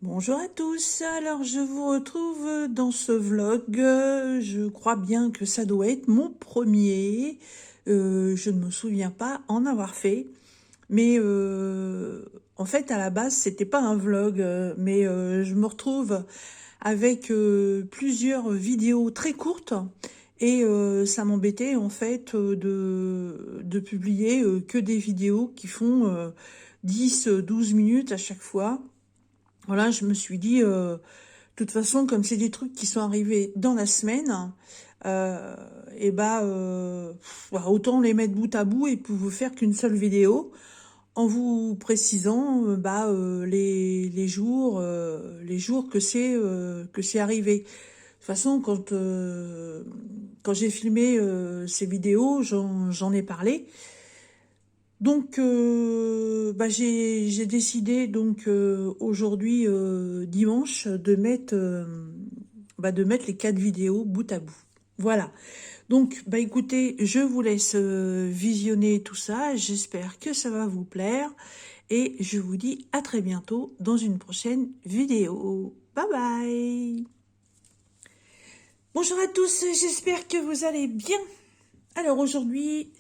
Bonjour à tous, alors je vous retrouve dans ce vlog, je crois bien que ça doit être mon premier, je ne me souviens pas en avoir fait, mais en fait à la base c'était pas un vlog, mais je me retrouve avec plusieurs vidéos très courtes et ça m'embêtait en fait de publier que des vidéos qui font 10-12 minutes à chaque fois. Voilà, je me suis dit, de toute façon, comme c'est des trucs qui sont arrivés dans la semaine, et autant les mettre bout à bout et puis vous faire qu'une seule vidéo en vous précisant les jours que c'est arrivé. De toute façon, quand j'ai filmé ces vidéos, j'en ai parlé. Donc, j'ai décidé donc aujourd'hui dimanche de mettre les 4 vidéos bout à bout. Voilà. Donc, écoutez, je vous laisse visionner tout ça. J'espère que ça va vous plaire et je vous dis à très bientôt dans une prochaine vidéo. Bye bye. Bonjour à tous. J'espère que vous allez bien. Alors aujourd'hui,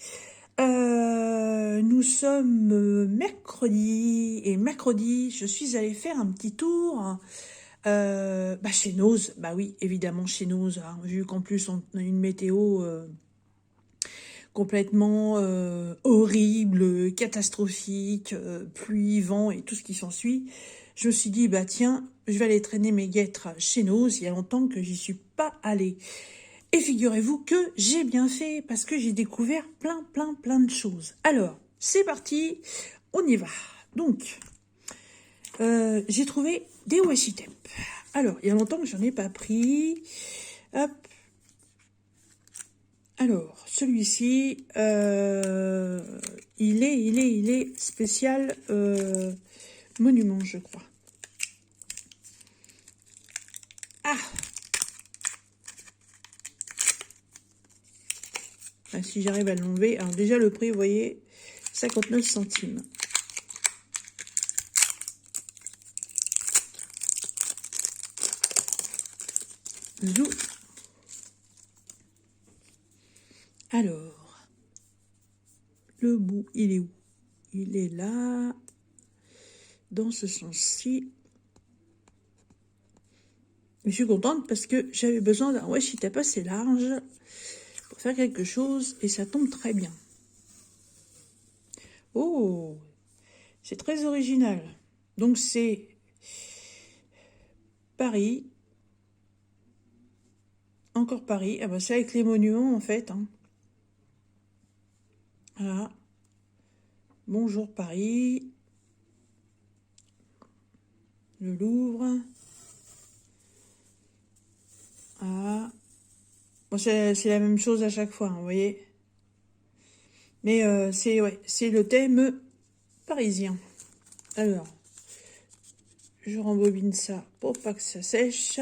nous sommes mercredi, et mercredi, je suis allée faire un petit tour chez Noz. Bah oui, évidemment chez Noz, hein, vu qu'en plus on a une météo complètement horrible, catastrophique, pluie, vent et tout ce qui s'ensuit. Je me suis dit, bah tiens, je vais aller traîner mes guêtres chez Noz. Il y a longtemps que j'y suis pas allée. Et figurez-vous que j'ai bien fait parce que j'ai découvert plein de choses. Alors, c'est parti, on y va. Donc, j'ai trouvé des washi tape. Alors, il y a longtemps que j'en ai pas pris. Hop. Alors, celui-ci, il est spécial monument, je crois. Ah! Si j'arrive à l'enlever. Alors déjà le prix, vous voyez, 59 centimes. Zou. Alors, le bout, il est où? Il est là, dans ce sens-ci. Je suis contente parce que j'avais besoin d'un washi tape assez large pour faire quelque chose et ça tombe très bien. Oh, c'est très original. Donc c'est Paris. Encore Paris. Ah bah c'est avec les monuments en fait. Hein. Voilà. Bonjour Paris. Le Louvre. Ah. Bon, c'est la même chose à chaque fois, hein, vous voyez. Mais c'est le thème parisien. Alors, je rembobine ça pour pas que ça sèche.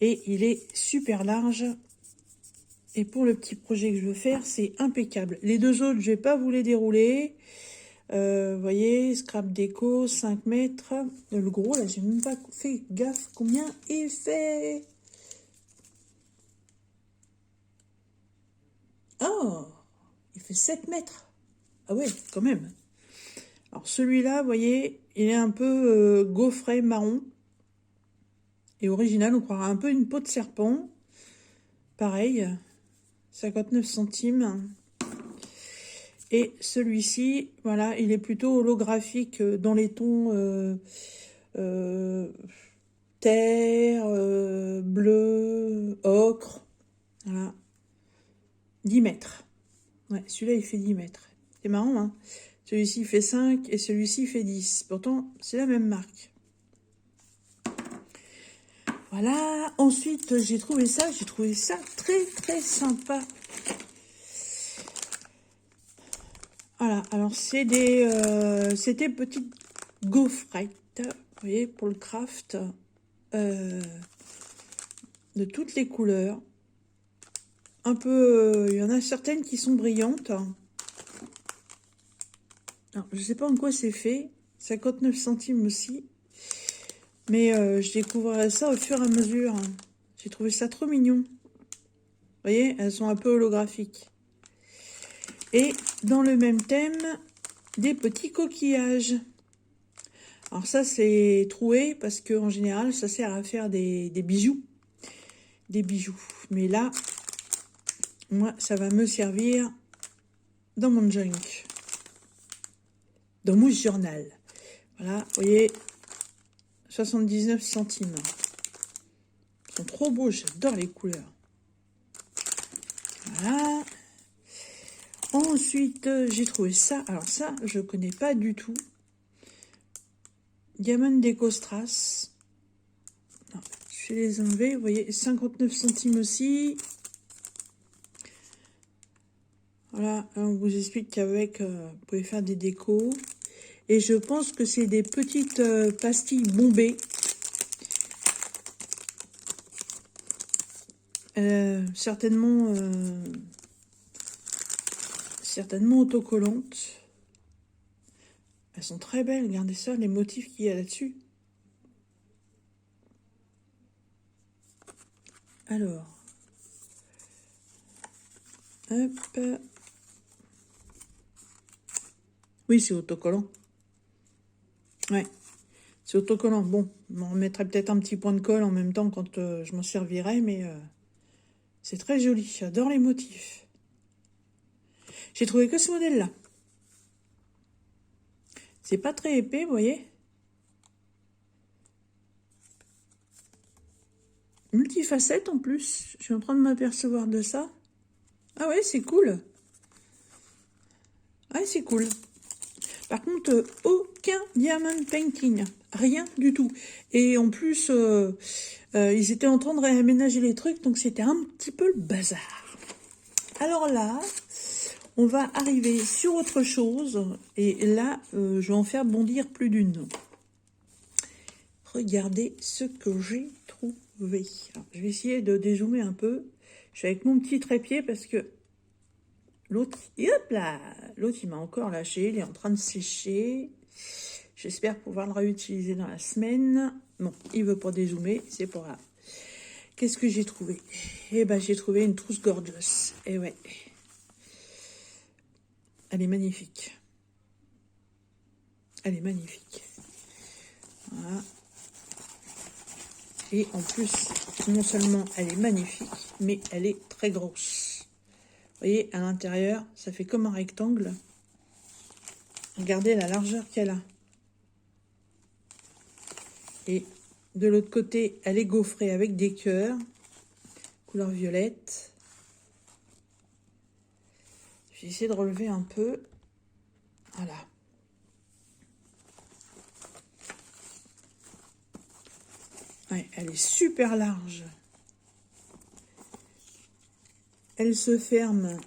Et il est super large. Et pour le petit projet que je veux faire, c'est impeccable. Les deux autres, je vais pas vous les dérouler. Vous voyez, scrap déco, 5 mètres. Le gros, là, j'ai même pas fait gaffe combien il fait. Oh, il fait 7 mètres. Ah ouais, quand même. Alors celui-là, vous voyez, il est un peu gaufré marron. Et original, on croirait un peu une peau de serpent. Pareil, 59 centimes. Et celui-ci, voilà, il est plutôt holographique dans les tons terre, bleu, ocre. Voilà. 10 mètres. Ouais, celui-là, il fait 10 mètres. C'est marrant, hein. Celui-ci fait 5 et celui-ci fait 10. Pourtant, c'est la même marque. Voilà. Ensuite, j'ai trouvé ça très sympa. Voilà. Alors, c'est des petites gaufrettes. Vous voyez, pour le craft. De toutes les couleurs. Un peu, il y en a certaines qui sont brillantes. Alors, je sais pas en quoi c'est fait. 59 centimes aussi. Mais je découvrirai ça au fur et à mesure. J'ai trouvé ça trop mignon. Vous voyez, elles sont un peu holographiques. Et dans le même thème, des petits coquillages. Alors ça, c'est troué parce que en général, ça sert à faire des bijoux. Des bijoux. Mais là, moi, ça va me servir dans mon junk. Dans mon journal. Voilà, vous voyez, 79 centimes. Ils sont trop beaux, j'adore les couleurs. Voilà. Ensuite, j'ai trouvé ça. Alors ça, je connais pas du tout. Diamond Déco Strass. Non, je vais les enlever. Vous voyez, 59 centimes aussi. Voilà, on vous explique qu'avec, vous pouvez faire des décos. Et je pense que c'est des petites pastilles bombées. Certainement autocollantes. Elles sont très belles, regardez ça, les motifs qu'il y a là-dessus. Alors, hop. Oui, c'est autocollant. Ouais, c'est autocollant. Bon, on mettrait peut-être un petit point de colle en même temps quand je m'en servirai, mais c'est très joli. J'adore les motifs. J'ai trouvé que ce modèle-là. C'est pas très épais, vous voyez. Multifacette en plus. Je suis en train de m'apercevoir de ça. Ah ouais, c'est cool. Ouais, c'est cool. Par contre, aucun diamond painting. Rien du tout. Et en plus, ils étaient en train de réaménager les trucs, donc c'était un petit peu le bazar. Alors là, on va arriver sur autre chose. Et là, je vais en faire bondir plus d'une. Regardez ce que j'ai trouvé. Alors, je vais essayer de dézoomer un peu. Je suis avec mon petit trépied parce que l'autre, hop là, l'autre il m'a encore lâché, il est en train de sécher. J'espère pouvoir le réutiliser dans la semaine. Bon, il veut pas dézoomer, c'est pas grave. Qu'est-ce que j'ai trouvé? Eh ben, j'ai trouvé une trousse gorgeous. Eh ouais. Elle est magnifique. Elle est magnifique. Voilà. Et en plus, non seulement elle est magnifique, mais elle est très grosse. Vous voyez, à l'intérieur, ça fait comme un rectangle. Regardez la largeur qu'elle a. Et de l'autre côté, elle est gaufrée avec des cœurs, couleur violette. Je vais essayer de relever un peu. Voilà. Ouais, elle est super large. Elle se ferme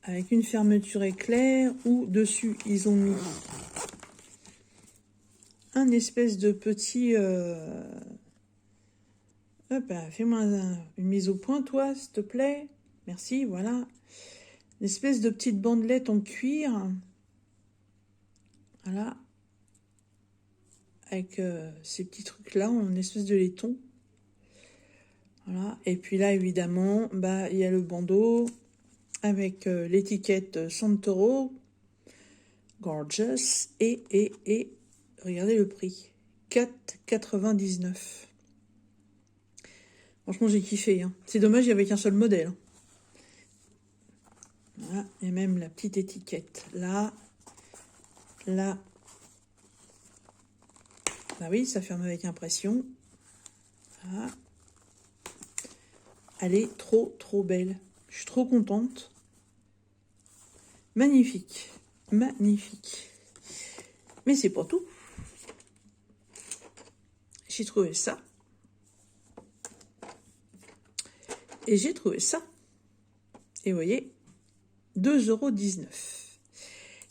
avec une fermeture éclair ou dessus ils ont mis un espèce de petit... Hop, fais-moi une mise au point toi s'il te plaît. Merci, voilà. Une espèce de petite bandelette en cuir. Voilà. Avec ces petits trucs là en espèce de laiton. Voilà. Et puis là évidemment bah il y a le bandeau avec l'étiquette Santoro Gorgeous et regardez le prix 4,99. Franchement j'ai kiffé hein. C'est dommage il n'y avait qu'un seul modèle hein. Voilà. Et même la petite étiquette là. Bah oui, ça ferme avec impression. Voilà. Elle est trop belle. Je suis trop contente. Magnifique. Magnifique. Mais c'est pas tout. J'ai trouvé ça. Et j'ai trouvé ça. Et vous voyez, 2,19 €.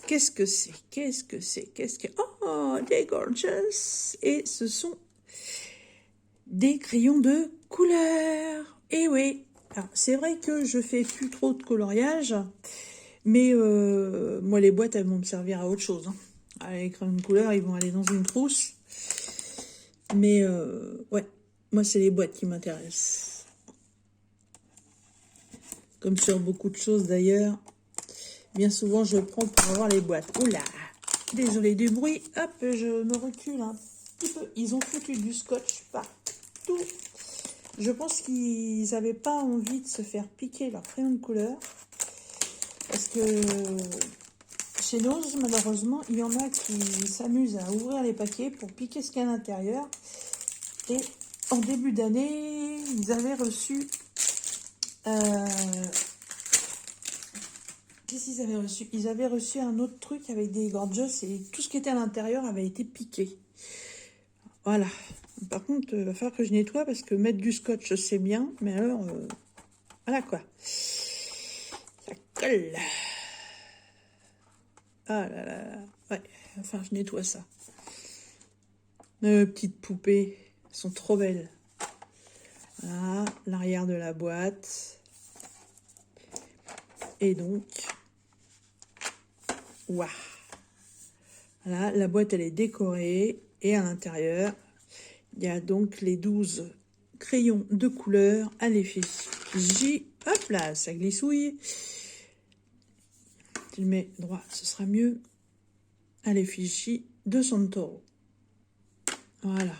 Qu'est-ce que c'est? Qu'est-ce que c'est? Qu'est-ce que... Oh, des gorgeous! Et ce sont des crayons de couleur. Et oui. Alors, c'est vrai que je fais plus trop de coloriage. Mais moi, les boîtes, elles vont me servir à autre chose. Hein. Les crayons de couleur, ils vont aller dans une trousse. Mais ouais, moi c'est les boîtes qui m'intéressent. Comme sur beaucoup de choses d'ailleurs. Bien souvent je prends pour avoir les boîtes. Oula, désolé du bruit. Hop, je me recule un petit peu. Ils ont foutu du scotch partout. Je pense qu'ils n'avaient pas envie de se faire piquer leur crayon de couleur. Parce que chez Nose, malheureusement, il y en a qui s'amusent à ouvrir les paquets pour piquer ce qu'il y a à l'intérieur. Et en début d'année, ils avaient reçu... qu'est-ce qu'ils avaient reçu? Ils avaient reçu un autre truc avec des gorgeous et tout ce qui était à l'intérieur avait été piqué. Voilà. Par contre, il va falloir que je nettoie parce que mettre du scotch, c'est bien. Mais alors, voilà quoi. Ça colle. Ah là là. Ouais, enfin, je nettoie ça. Petites poupées, elles sont trop belles. Voilà, l'arrière de la boîte. Et donc, waouh. Voilà, la boîte, elle est décorée. Et à l'intérieur, il y a donc les 12 crayons de couleur à l'effigie. Hop là, ça glissouille. Tu le mets droit, ce sera mieux. À l'effigie de Santoro. Voilà.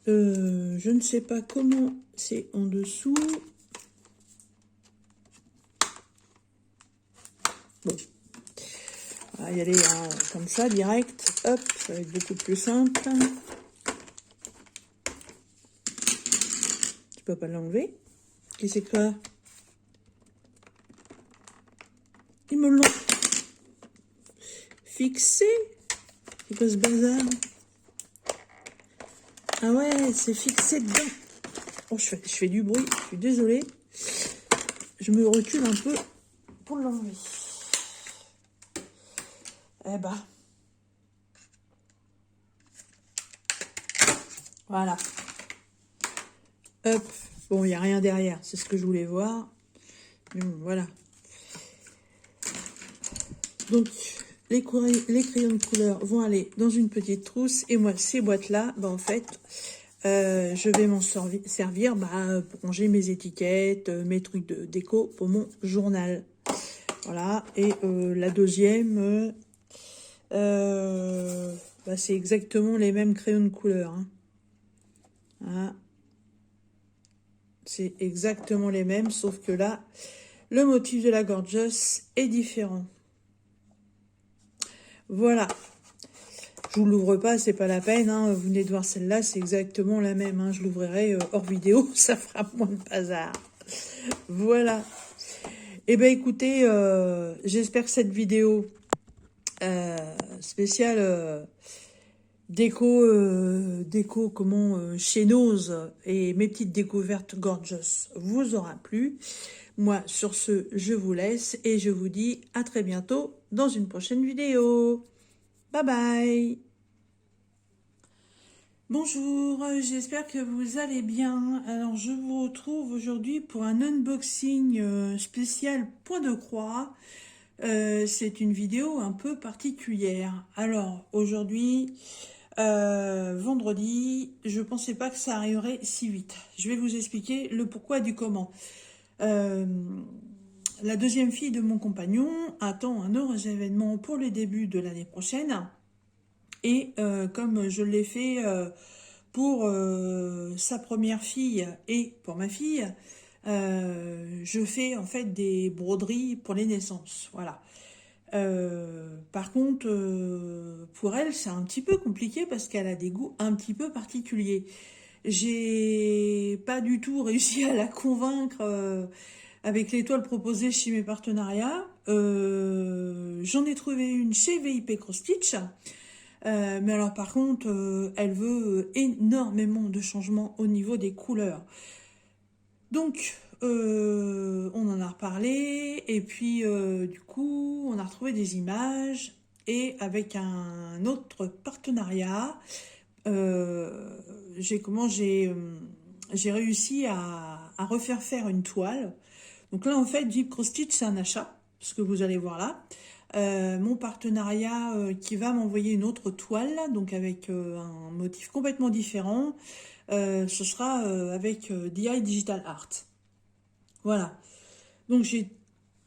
Je ne sais pas comment c'est en dessous. Bon. On va y aller comme ça, direct. Hop, ça va être beaucoup plus simple. Tu peux pas l'enlever. Qu'est-ce que c'est quoi? Ils me l'ont fixé. C'est quoi ce bazar? Ah ouais, c'est fixé dedans. Oh, je fais du bruit, je suis désolée. Je me recule un peu pour l'enlever. Eh ben. Voilà. Hop. Bon, il n'y a rien derrière, c'est ce que je voulais voir. Voilà. Donc, les crayons de couleur vont aller dans une petite trousse. Et moi, ces boîtes-là, bah, en fait, je vais m'en servir pour ranger mes étiquettes, mes trucs de déco pour mon journal. Voilà. Et la deuxième, c'est exactement les mêmes crayons de couleur. Hein. Voilà. C'est exactement les mêmes, sauf que là, le motif de la gorgeous est différent. Voilà. Je vous l'ouvre pas, c'est pas la peine. Hein. Vous venez de voir celle-là, c'est exactement la même. Hein. Je l'ouvrirai hors vidéo, ça fera moins de bazar. Voilà. Eh bien, écoutez, j'espère que cette vidéo spéciale déco, chez Nose et mes petites découvertes gorgeous vous aura plu. Moi, sur ce, je vous laisse et je vous dis à très bientôt dans une prochaine vidéo. Bye bye. Bonjour, j'espère que vous allez bien. Alors, je vous retrouve aujourd'hui pour un unboxing spécial point de croix. C'est une vidéo un peu particulière. Alors, aujourd'hui, vendredi, je pensais pas que ça arriverait si vite. Je vais vous expliquer le pourquoi du comment. La deuxième fille de mon compagnon attend un heureux événement pour le début de l'année prochaine. Et comme je l'ai fait pour sa première fille et pour ma fille, je fais en fait des broderies pour les naissances. Voilà. Par contre, pour elle, c'est un petit peu compliqué parce qu'elle a des goûts un petit peu particuliers. J'ai pas du tout réussi à la convaincre avec l'étoile proposée chez mes partenariats. J'en ai trouvé une chez VIP Cross Stitch. Mais alors par contre, elle veut énormément de changements au niveau des couleurs. Donc, on en a reparlé, et puis du coup, on a retrouvé des images, et avec un autre partenariat, j'ai réussi à refaire une toile. Donc là, en fait, VIP Cross Stitch, c'est un achat, ce que vous allez voir là. mon partenariat qui va m'envoyer une autre toile, donc avec un motif complètement différent. Ce sera avec DI Digital Art. Voilà. Donc j'ai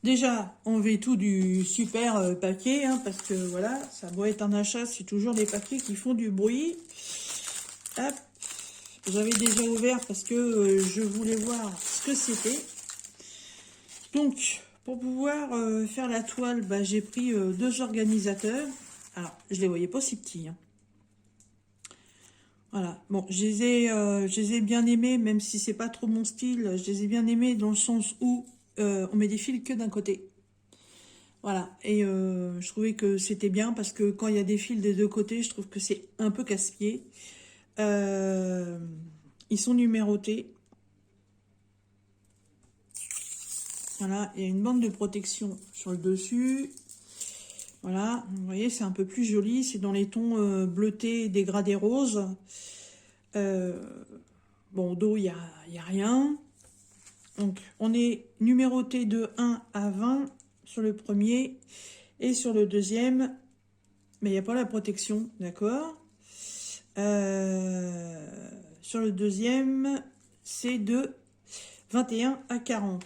déjà enlevé tout du super papier, hein, parce que voilà, ça doit être un achat, c'est toujours des papiers qui font du bruit. Hop. J'avais déjà ouvert parce que je voulais voir ce que c'était. Donc, pour pouvoir faire la toile, bah, j'ai pris deux organisateurs. Alors, je les voyais pas si petits, hein. Voilà. Bon, je les ai bien aimés, même si c'est pas trop mon style. Je les ai bien aimés dans le sens où on met des fils que d'un côté. Voilà. Et je trouvais que c'était bien parce que quand il y a des fils des deux côtés, je trouve que c'est un peu casse-pied. Ils sont numérotés. Voilà, il y a une bande de protection sur le dessus. Voilà, vous voyez, c'est un peu plus joli. C'est dans les tons bleutés, dégradés roses. Bon, au dos, il y a rien. Donc, on est numéroté de 1 à 20 sur le premier. Et sur le deuxième, mais il n'y a pas la protection, d'accord. Sur le deuxième, c'est de 21 à 40.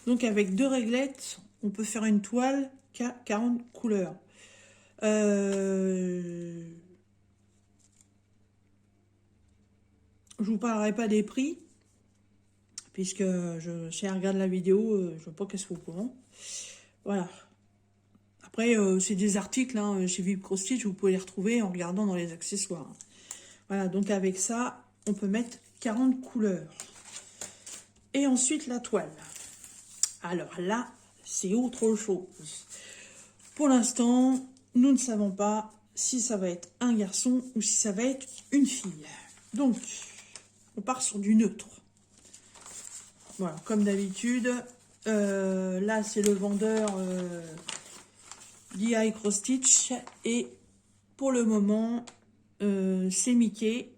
Donc avec deux réglettes, on peut faire une toile qu'à 40 couleurs. Je vous parlerai pas des prix, puisque si elle regarde la vidéo, je ne veux pas qu'elle soit au courant. Voilà. Après, c'est des articles hein, chez Vibro Stitch, vous pouvez les retrouver en regardant dans les accessoires. Voilà, donc avec ça, on peut mettre 40 couleurs. Et ensuite, la toile. Alors là, c'est autre chose. Pour l'instant, nous ne savons pas si ça va être un garçon ou si ça va être une fille. Donc, on part sur du neutre. Voilà, comme d'habitude. Là, c'est le vendeur DI Cross Stitch. Et pour le moment, c'est Mickey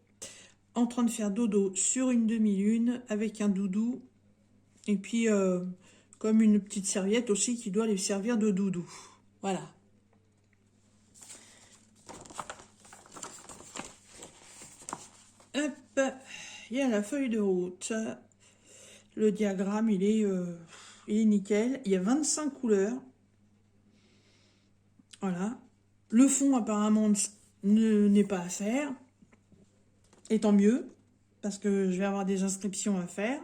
en train de faire dodo sur une demi-lune avec un doudou. Et puis, comme une petite serviette aussi qui doit lui servir de doudou. Voilà. Hop, il y a la feuille de route. Le diagramme, il est nickel. Il y a 25 couleurs. Voilà. Le fond, apparemment, n'est pas à faire. Et tant mieux, parce que je vais avoir des inscriptions à faire.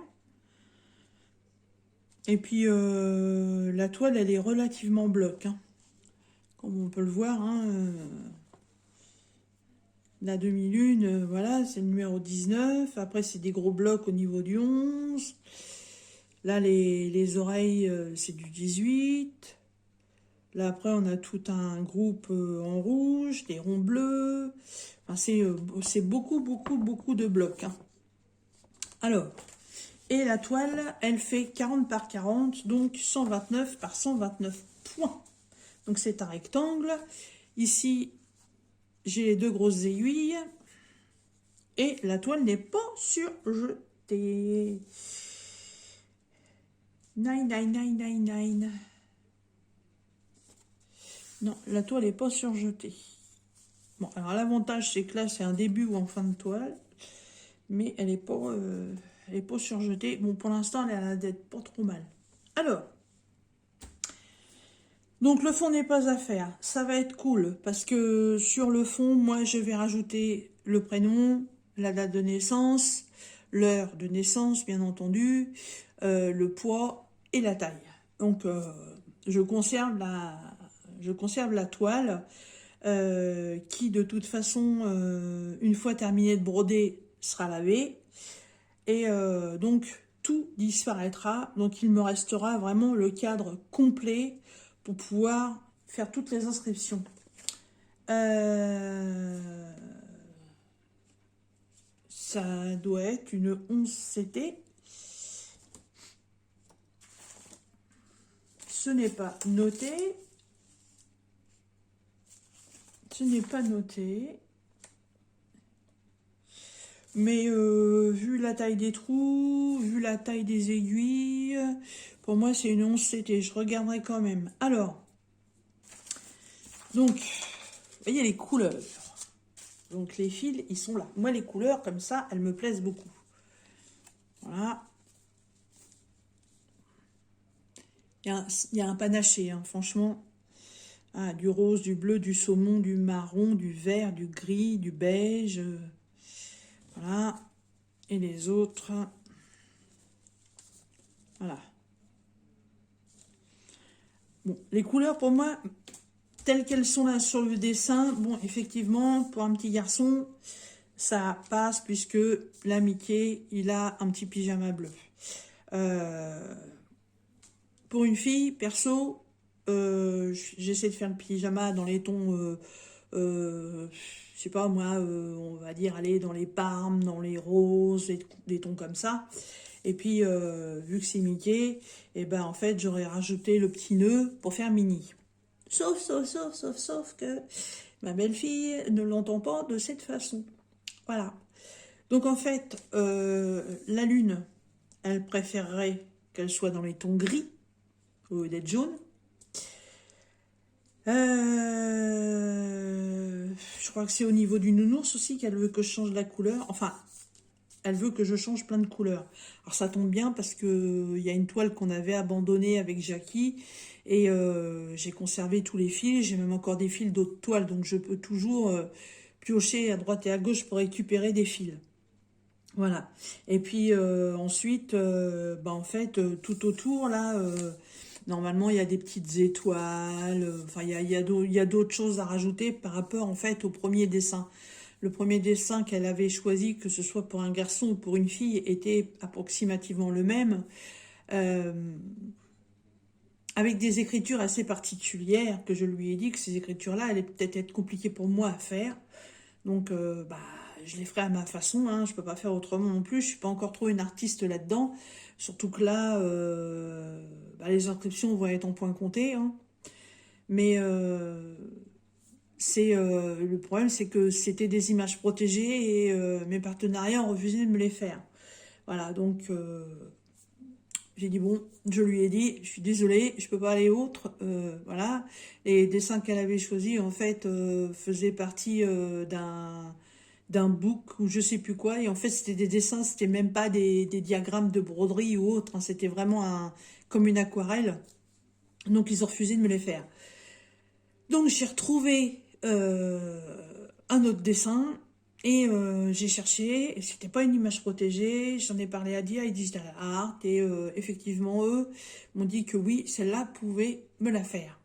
Et puis, la toile, elle est relativement bloc. Hein. Comme on peut le voir, hein, la demi-lune, voilà, c'est le numéro 19. Après, c'est des gros blocs au niveau du 11. Là, les oreilles, c'est du 18. Là, après, on a tout un groupe en rouge, des ronds bleus. Enfin, c'est beaucoup, beaucoup, beaucoup de blocs. Hein. Alors, et la toile, elle fait 40 par 40, donc 129 par 129 points. Donc, c'est un rectangle. Ici, j'ai les deux grosses aiguilles. Et la toile n'est pas surjetée. 99999. Non, la toile n'est pas surjetée. Bon, alors l'avantage, c'est que là, c'est un début ou en fin de toile. Mais elle n'est pas surjetée. Bon, pour l'instant, elle a l'air d'être pas trop mal. Alors, donc le fond n'est pas à faire. Ça va être cool parce que sur le fond, moi, je vais rajouter le prénom, la date de naissance, l'heure de naissance, bien entendu, le poids et la taille. Donc, je conserve la toile qui, de toute façon, une fois terminée de broder, sera lavée. Et donc, tout disparaîtra. Donc, il me restera vraiment le cadre complet pour pouvoir faire toutes les inscriptions. Ça doit être une 11CT. Ce n'est pas noté. Ce n'est pas noté. Mais vu la taille des trous, vu la taille des aiguilles, pour moi c'est une 11CT. Je regarderai quand même. Alors, Donc, vous voyez les couleurs. Donc, les fils, ils sont là. Moi, les couleurs, comme ça, elles me plaisent beaucoup. Voilà. Il y a un panaché, hein, franchement. Ah, du rose, du bleu, du saumon, du marron, du vert, du gris, du beige. Voilà. Et les autres. Voilà. Bon, les couleurs, pour moi, telles qu'elles sont là sur le dessin, bon, effectivement, pour un petit garçon, ça passe puisque là, Mickey, il a un petit pyjama bleu. Pour une fille, perso, j'essaie de faire le pyjama dans les tons, je sais pas moi, on va dire aller dans les parmes, dans les roses, des tons comme ça. Et puis, vu que c'est Mickey, et ben en fait, j'aurais rajouté le petit nœud pour faire mini. Sauf que ma belle-fille ne l'entend pas de cette façon. Voilà. Donc en fait, la lune, elle préférerait qu'elle soit dans les tons gris, au lieu d'être jaune. Je crois que c'est au niveau du nounours aussi qu'elle veut que je change la couleur. Enfin, elle veut que je change plein de couleurs. Alors ça tombe bien parce que il y a une toile qu'on avait abandonnée avec Jackie et j'ai conservé tous les fils. J'ai même encore des fils d'autres toiles, donc je peux toujours piocher à droite et à gauche pour récupérer des fils. Voilà. Et puis ensuite, en fait, tout autour là, normalement il y a des petites étoiles. Enfin, il y a d'autres choses à rajouter par rapport en fait au premier dessin. Le premier dessin qu'elle avait choisi, que ce soit pour un garçon ou pour une fille, était approximativement le même, euh, avec des écritures assez particulières, que je lui ai dit que ces écritures-là allaient peut-être être compliquées pour moi à faire. Donc, je les ferai à ma façon, hein, je peux pas faire autrement non plus, je suis pas encore trop une artiste là-dedans, surtout que là, les inscriptions vont être en point compté, hein. Mais le problème, c'est que c'était des images protégées et mes partenariats ont refusé de me les faire. Voilà, donc j'ai dit bon, je lui ai dit, je suis désolée, je peux pas aller autre. Voilà, les dessins qu'elle avait choisis en fait faisaient partie d'un book ou je sais plus quoi. Et en fait, c'était des dessins, c'était même pas des diagrammes de broderie ou autre, hein, c'était vraiment comme une aquarelle. Donc ils ont refusé de me les faire. Donc j'ai retrouvé un autre dessin et j'ai cherché, et c'était pas une image protégée, j'en ai parlé à Dia et Digital Art et effectivement eux m'ont dit que oui, celle-là pouvait me la faire.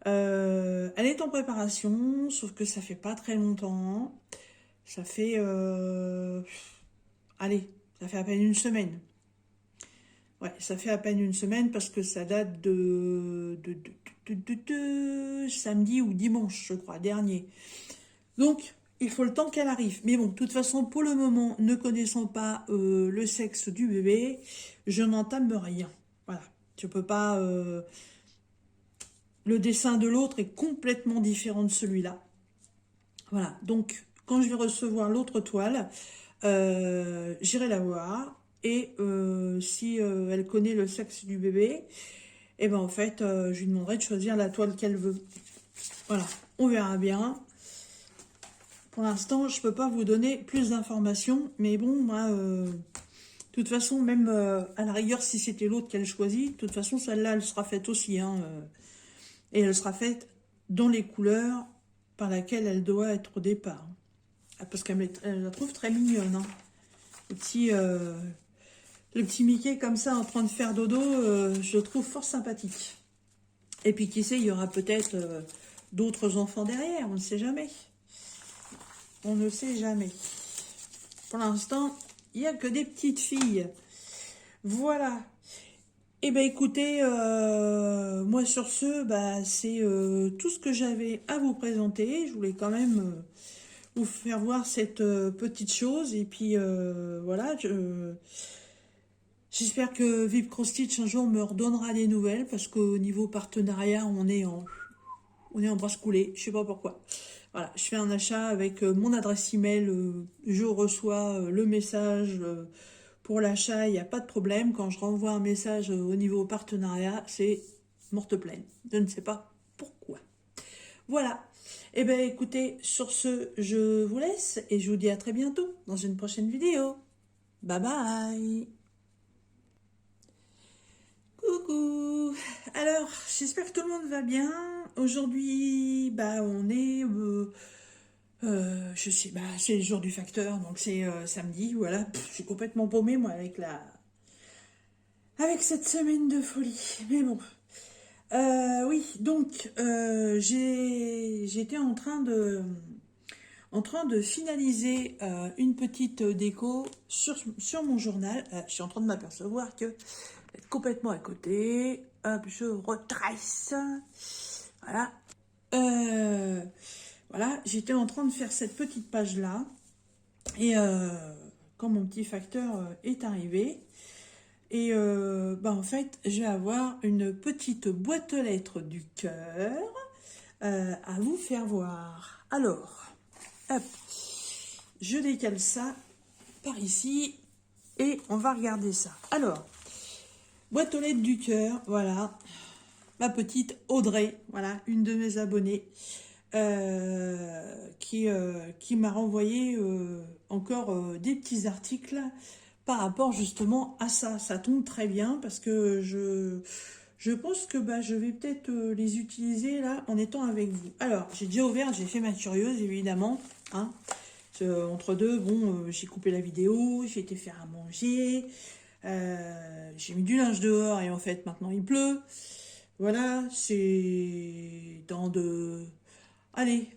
Elle est en préparation, sauf que ça fait pas très longtemps. Ça fait allez, ça fait à peine une semaine. Ouais, ça fait à peine une semaine parce que ça date de samedi ou dimanche, je crois, dernier. Donc, il faut le temps qu'elle arrive. Mais bon, de toute façon, pour le moment, ne connaissant pas le sexe du bébé, je n'entame rien. Voilà, je peux pas... le dessin de l'autre est complètement différent de celui-là. Voilà, donc quand je vais recevoir l'autre toile, j'irai la voir. Et si elle connaît le sexe du bébé, et ben en fait, je lui demanderai de choisir la toile qu'elle veut. Voilà, on verra bien. Pour l'instant, je peux pas vous donner plus d'informations, mais bon, moi, de toute façon, même à la rigueur, si c'était l'autre qu'elle choisit, de toute façon, celle-là, elle sera faite aussi, hein, et elle sera faite dans les couleurs par laquelle elle doit être au départ. Ah, parce qu'elle la trouve très mignonne, hein. Le petit Mickey comme ça en train de faire dodo, je le trouve fort sympathique. Et puis qui sait, il y aura peut-être d'autres enfants derrière, on ne sait jamais. On ne sait jamais. Pour l'instant, il n'y a que des petites filles. Voilà. Eh bien écoutez, moi sur ce, c'est tout ce que j'avais à vous présenter. Je voulais quand même vous faire voir cette petite chose. Et puis voilà, j'espère que Vive Cross Stitch un jour me redonnera des nouvelles parce qu'au niveau partenariat, on est en brasse coulée. Je sais pas pourquoi. Voilà, je fais un achat avec mon adresse email. Je reçois le message pour l'achat. Il n'y a pas de problème. Quand je renvoie un message au niveau partenariat, c'est morte pleine. Je ne sais pas pourquoi. Voilà. Eh bien, écoutez, sur ce, je vous laisse et je vous dis à très bientôt dans une prochaine vidéo. Bye bye. Coucou. Alors, j'espère que tout le monde va bien. Aujourd'hui, bah, on est, je sais, bah, c'est le jour du facteur, donc c'est samedi. Voilà, pff, je suis complètement paumée moi avec cette semaine de folie. Mais bon. Oui, donc j'étais en train de finaliser une petite déco sur mon journal. Je suis en train de m'apercevoir que d'être complètement à côté. Hop, je retrace. Voilà. Euh, voilà, j'étais en train de faire cette petite page-là. Et quand mon petit facteur est arrivé, et bah en fait, je vais avoir une petite boîte aux lettres du cœur à vous faire voir. Alors, hop, je décale ça par ici et on va regarder ça. Alors, boîte aux lettres du cœur, voilà, ma petite Audrey, voilà, une de mes abonnées qui m'a renvoyé encore des petits articles par rapport justement à ça. Ça tombe très bien parce que je pense que bah, je vais peut-être les utiliser là en étant avec vous. Alors, j'ai déjà ouvert, j'ai fait ma curieuse évidemment. Hein. Entre deux, bon, j'ai coupé la vidéo, j'ai été faire à manger, j'ai mis du linge dehors et en fait maintenant il pleut. Voilà, c'est dans de... Allez,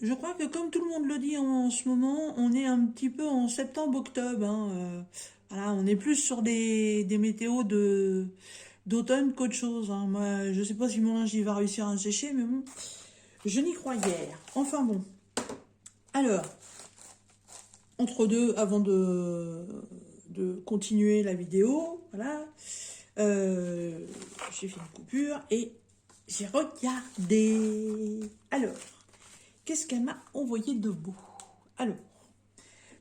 je crois que comme tout le monde le dit en ce moment, on est un petit peu en septembre-octobre. Hein, voilà, on est plus sur des météos d'automne qu'autre chose. Hein. Moi, je sais pas si mon linge il va réussir à sécher, mais bon, je n'y crois guère. Enfin bon. Alors, entre deux, avant de continuer la vidéo, voilà, j'ai fait une coupure et j'ai regardé. Alors, qu'est-ce qu'elle m'a envoyé de beau? Alors,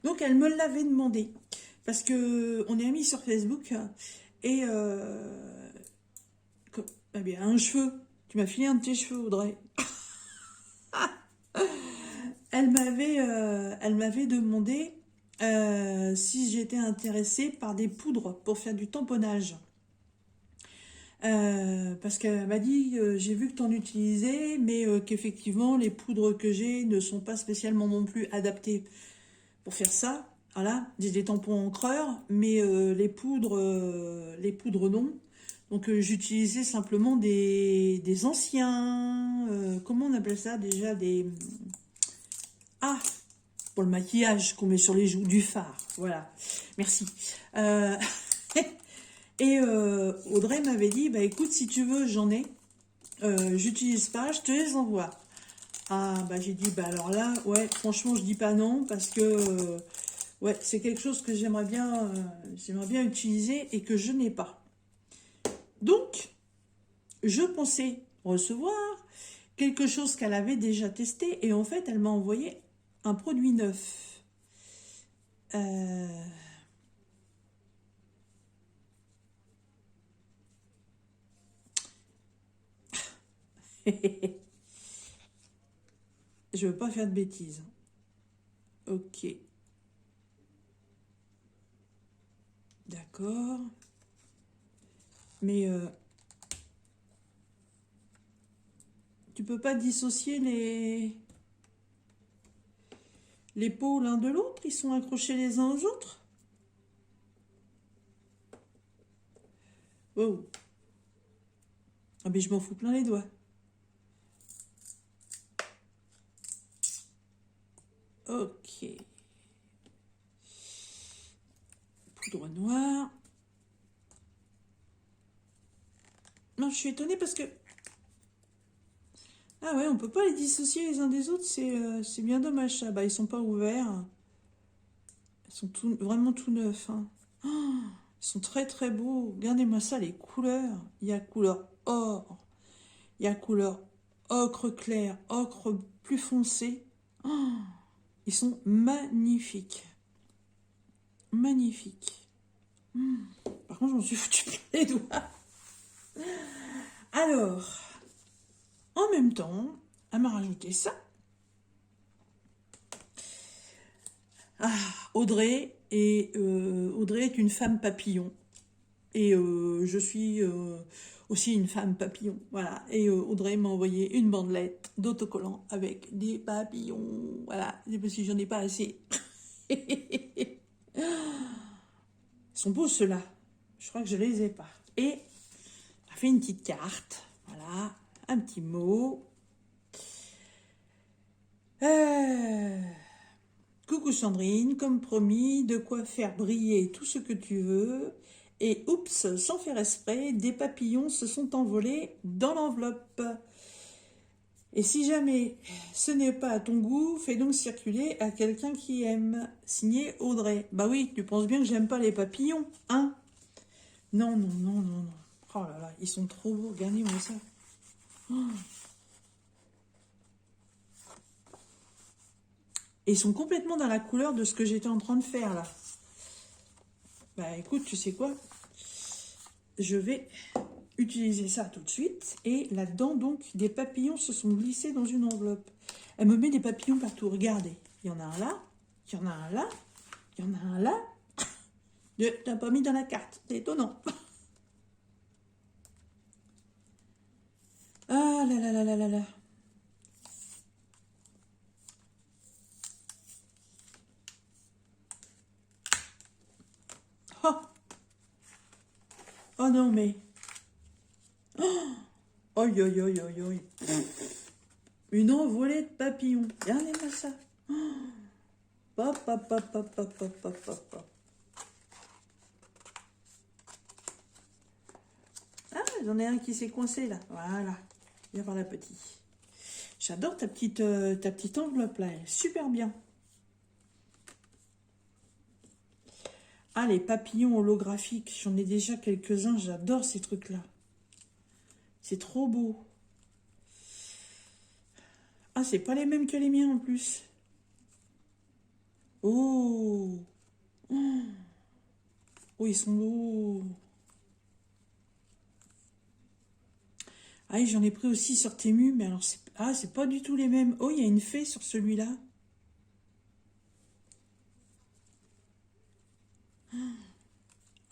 donc elle me l'avait demandé parce que on est amis sur Facebook et eh bien un cheveu. Tu m'as filé un de tes cheveux, Audrey. Elle m'avait demandé si j'étais intéressée par des poudres pour faire du tamponnage. Parce qu'elle m'a dit, j'ai vu que tu en utilisais, mais qu'effectivement, les poudres que j'ai ne sont pas spécialement non plus adaptées pour faire ça. Voilà, j'ai des tampons encreurs, mais les poudres non. Donc j'utilisais simplement des anciens, comment on appelle ça déjà, ah, pour le maquillage qu'on met sur les joues, du fard, voilà, merci. Et Audrey m'avait dit, bah écoute, si tu veux, j'en ai, j'utilise pas, je te les envoie. Ah, bah j'ai dit, bah alors là, ouais, franchement, je dis pas non, parce que, ouais, c'est quelque chose que j'aimerais bien utiliser et que je n'ai pas. Donc, je pensais recevoir quelque chose qu'elle avait déjà testé, et en fait, elle m'a envoyé un produit neuf. Je veux pas faire de bêtises. Ok. D'accord. Mais tu peux pas dissocier les pots l'un de l'autre? Ils sont accrochés les uns aux autres? Oh. Ah mais je m'en fous plein les doigts. Ok. Poudre noire. Non, je suis étonnée parce que... Ah ouais, on peut pas les dissocier les uns des autres, c'est bien dommage ça. Bah, ils sont pas ouverts. Ils sont vraiment tout neufs. Hein. Oh, ils sont très très beaux. Regardez-moi ça, les couleurs. Il y a couleur or. Il y a couleur ocre clair, ocre plus foncé. Oh, ils sont magnifiques. Magnifiques. Par contre, je m'en suis foutu plein les doigts. Alors, en même temps, Elle m'a rajouté ça. Ah, Audrey, et Audrey est une femme papillon. Et je suis aussi une femme papillon. Voilà. Et Audrey m'a envoyé une bandelette d'autocollant avec des papillons. Voilà. Parce que j'en ai pas assez. Ils sont beaux ceux-là. Je crois que je les ai pas. Et elle a fait une petite carte. Voilà. Un petit mot. Coucou Sandrine, comme promis, de quoi faire briller tout ce que tu veux. Et oups, sans faire exprès, des papillons se sont envolés dans l'enveloppe. Et si jamais ce n'est pas à ton goût, fais donc circuler à quelqu'un qui aime. Signé Audrey. Bah oui, tu penses bien que j'aime pas les papillons, hein? Non, non, non, non, non. Oh là là, ils sont trop beaux, regardez-moi ça. Oh. Et ils sont complètement dans la couleur de ce que j'étais en train de faire là. Bah écoute, tu sais quoi? Je vais utiliser ça tout de suite. Et là-dedans, donc, des papillons se sont glissés dans une enveloppe. Elle me met des papillons partout. Regardez, il y en a un là, il y en a un là, il y en a un là. T'as pas mis dans la carte, c'est étonnant. Ah là là là là là là. Oh, oh non mais... Oh, aïe aïe aïe aïe aïe. Une envolée de papillons. Regardez-moi ça. Pop, pop, pop, pop, pop, pop, pop, pop, pop. Ah, j'en ai un qui s'est coincé là. Voilà. Viens voir la petite. J'adore ta petite enveloppe là. Elle est super bien. Ah, les papillons holographiques. J'en ai déjà quelques-uns. J'adore ces trucs-là. C'est trop beau. Ah, c'est pas les mêmes que les miens en plus. Oh. Oh, ils sont beaux. Ah, et j'en ai pris aussi sur Temu, mais alors c'est pas du tout les mêmes. Oh, il y a une fée sur celui-là.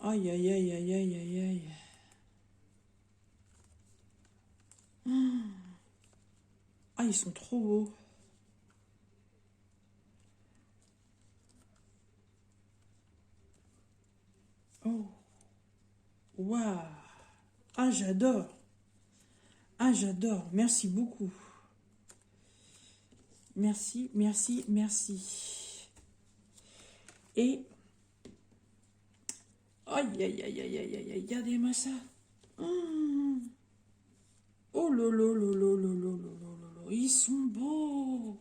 Aïe, aïe, aïe, aïe, aïe, aïe, aïe. Ah, ils sont trop beaux. Oh, waouh. Ah, j'adore. Ah, j'adore. Merci beaucoup. Merci, merci, merci. Et... Aïe, aïe, aïe, aïe, aïe, aïe, regardez-moi ça. Oh lolo, lolo, lolo, lolo, lolo. Ils sont beaux.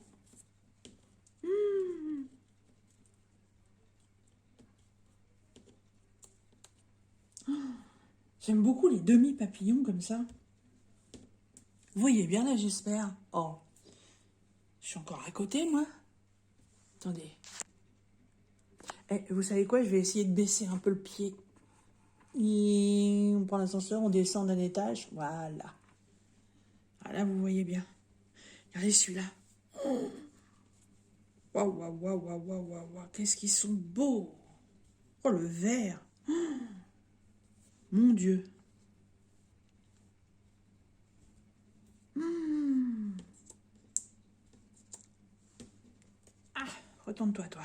J'aime beaucoup les demi-papillons comme ça. Vous voyez bien là, j'espère. Oh, je suis encore à côté, moi. Attendez. Eh, vous savez quoi? Je vais essayer de baisser un peu le pied. Et on prend l'ascenseur, on descend d'un étage. Voilà. Voilà, vous voyez bien. Regardez celui-là. Oh. Waouh, waouh, waouh, waouh, waouh, waouh, waouh. Qu'est-ce qu'ils sont beaux. Oh, le vert. Oh, mon Dieu. Ah, retourne-toi, toi.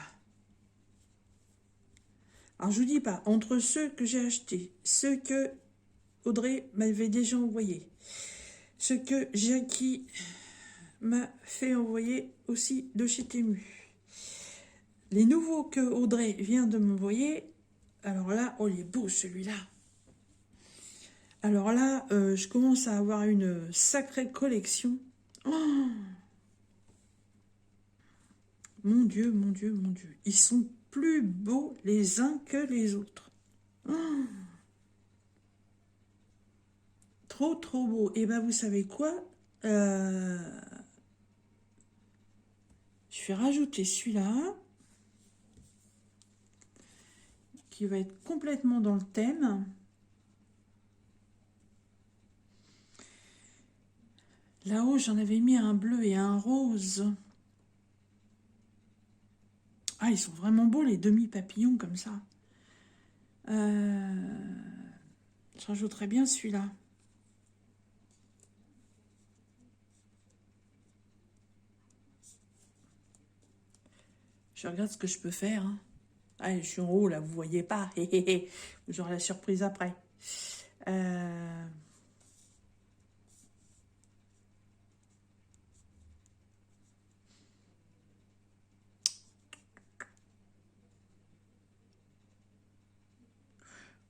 Alors, je vous dis pas, entre ceux que j'ai achetés, ceux que Audrey m'avait déjà envoyés, ceux que Jackie m'a fait envoyer aussi de chez Temu, les nouveaux que Audrey vient de m'envoyer, alors là, oh, il est beau celui-là. Alors là, je commence à avoir une sacrée collection. Oh, mon Dieu, mon Dieu, mon Dieu. Ils sont plus beaux les uns que les autres. Oh, trop, trop beau. Et ben, vous savez quoi? Je vais rajouter celui-là, qui va être complètement dans le thème. Là-haut, j'en avais mis un bleu et un rose. Ah, ils sont vraiment beaux, les demi-papillons, comme ça. Je rajouterais bien celui-là. Je regarde ce que je peux faire. Hein. Ah, je suis en haut, là, vous voyez pas. Vous aurez la surprise après.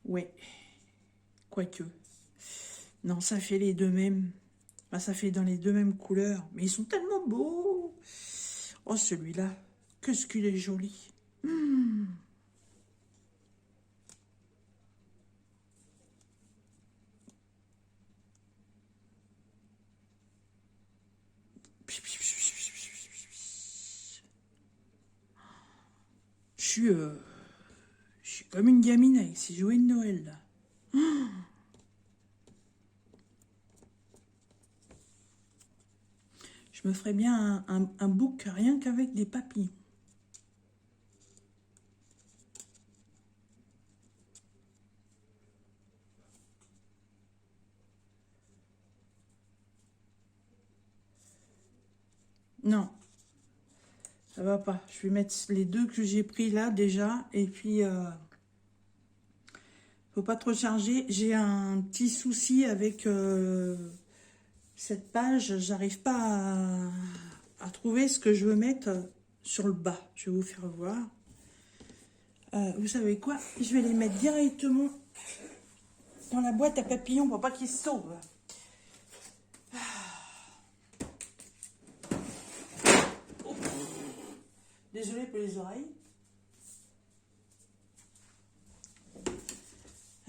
Ouais, quoique. Non, ça fait les deux mêmes. Enfin, ça fait dans les deux mêmes couleurs. Mais ils sont tellement beaux. Oh, celui-là. Qu'est-ce qu'il est joli. Je suis comme une gamine avec ses jouets de Noël, là. Je me ferais bien un book rien qu'avec des papillons. Non, ça va pas. Je vais mettre les deux que j'ai pris là déjà. Et puis, faut pas trop charger. J'ai un petit souci avec cette page. J'arrive pas à trouver ce que je veux mettre sur le bas. Je vais vous faire voir. Vous savez quoi? Je vais les mettre directement dans la boîte à papillons pour pas qu'ils se sauvent. Désolée pour les oreilles.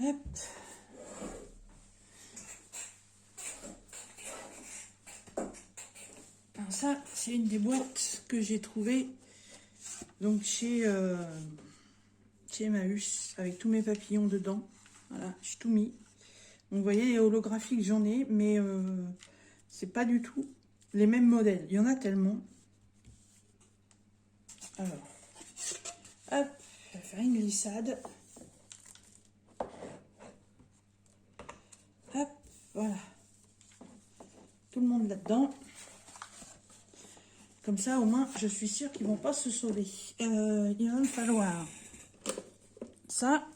Hop. Alors ça, c'est une des boîtes que j'ai trouvées donc chez Emmaüs avec tous mes papillons dedans. Voilà, j'ai tout mis. Donc vous voyez les holographiques j'en ai, mais c'est pas du tout les mêmes modèles. Il y en a tellement. Alors, hop, je vais faire une glissade. Hop, voilà. Tout le monde là-dedans. Comme ça, au moins, je suis sûre qu'ils vont pas se sauver. Il va me falloir ça.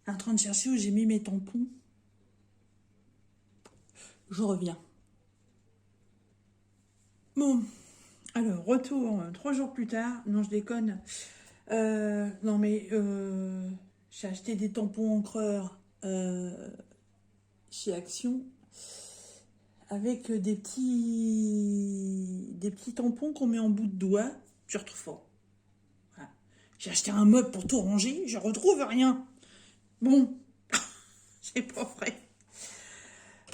En train de chercher où j'ai mis mes tampons. Je reviens. Bon, alors, retour 3 jours plus tard. Non, je déconne. Non, mais j'ai acheté des tampons encreurs chez Action avec des petits tampons qu'on met en bout de doigt. Je retrouve pas. Voilà. J'ai acheté un meuble pour tout ranger. Je retrouve rien. Bon, c'est pas vrai.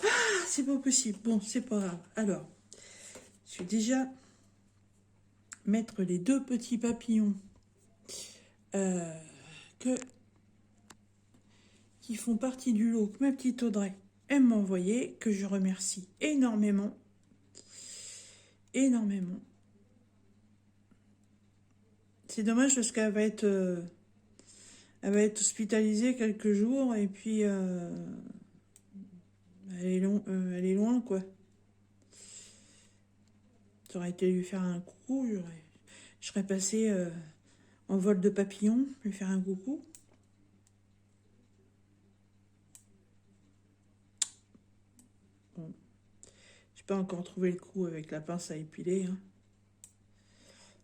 Ah, c'est pas possible. Bon, c'est pas grave. Alors, je vais déjà mettre les deux petits papillons qui font partie du lot que ma petite Audrey aime m'envoyer, que je remercie énormément. Énormément. C'est dommage parce qu'elle va être hospitalisée quelques jours et puis elle est loin, quoi. J'aurais été lui faire un coucou, je serais passée en vol de papillon, lui faire un coucou. Bon. J'ai pas encore trouvé le coup avec la pince à épiler. Hein.